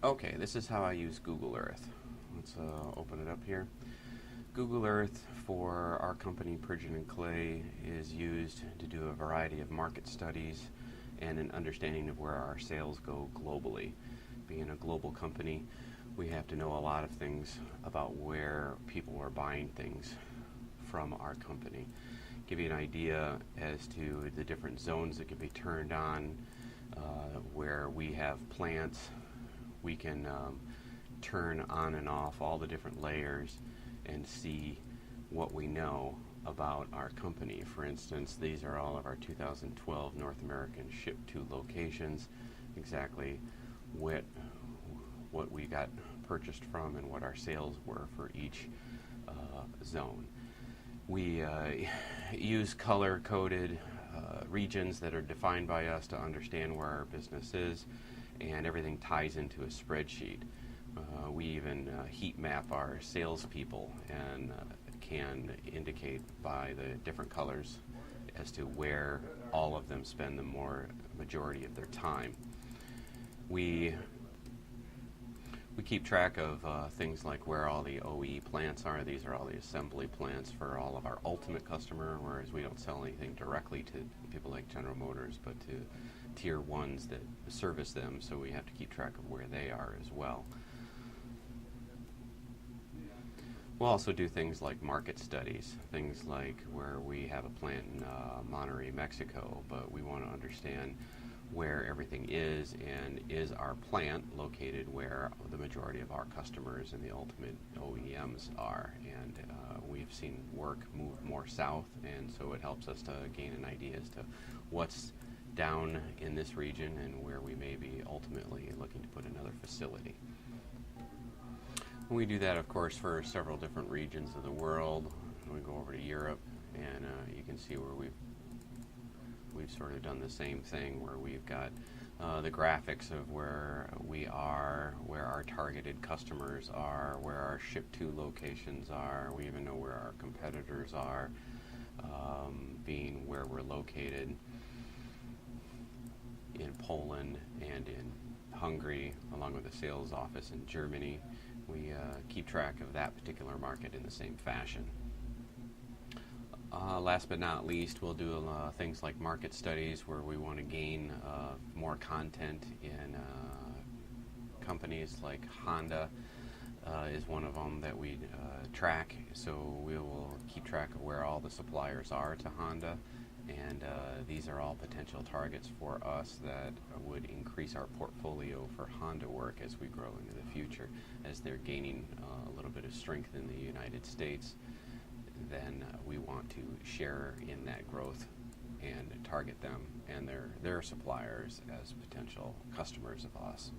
Okay, this is how I use Google Earth. Let's open it up here. Google Earth for our company, Pridgeon and Clay, is used to do a variety of market studies and an understanding of where our sales go globally. Being a global company, we have to know a lot of things about where people are buying things from our company. Give you an idea as to the different zones that can be turned on, where we have plants. We can turn on and off all the different layers and see what we know about our company. For instance, these are all of our 2012 North American ship-to locations, exactly what we got purchased from and what our sales were for each zone. We use color-coded regions that are defined by us to understand where our business is, and everything ties into a spreadsheet. We even heat map our salespeople and can indicate by the different colors as to where all of them spend the majority of their time. We keep track of things like where all the OE plants are. These are all the assembly plants for all of our ultimate customer, whereas we don't sell anything directly to people like General Motors, but to tier ones that service them, so we have to keep track of where they are as well. We'll also do things like market studies, things like where we have a plant in Monterrey, Mexico, but we want to understand where everything is, and is our plant located where the majority of our customers and the ultimate OEMs are. And we've seen work move more south, and so it helps us to gain an idea as to what's down in this region and where we may be ultimately looking to put another facility. We do that, of course, for several different regions of the world. We go over to Europe, and you can see where we've sort of done the same thing, where we've got the graphics of where we are, where our targeted customers are, where our ship-to locations are. We even know where our competitors are, being where we're located in Poland and in Hungary, along with a sales office in Germany. We keep track of that particular market in the same fashion. Last but not least, we'll do things like market studies where we want to gain more content in companies like Honda is one of them that we track. So we will keep track of where all the suppliers are to Honda, and these are all potential targets for us that would increase our portfolio for Honda work as we grow into the future. As they're gaining a little bit of strength in the United States, then we want to share in that growth and target them and their suppliers as potential customers of us.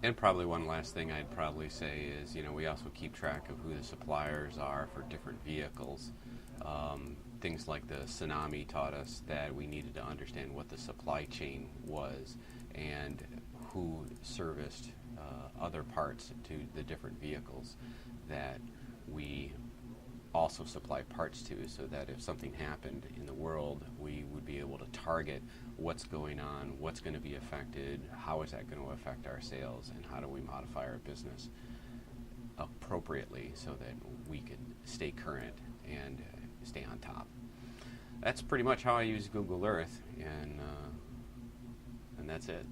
And probably one last thing I'd probably say is, we also keep track of who the suppliers are for different vehicles. Things like the tsunami taught us that we needed to understand what the supply chain was and who serviced other parts to the different vehicles that we also supply parts to, so that if something happened in the world, we would be able to target what's going on, what's going to be affected, how is that going to affect our sales, and how do we modify our business appropriately so that we can stay current and stay on top. That's pretty much how I use Google Earth, and that's it.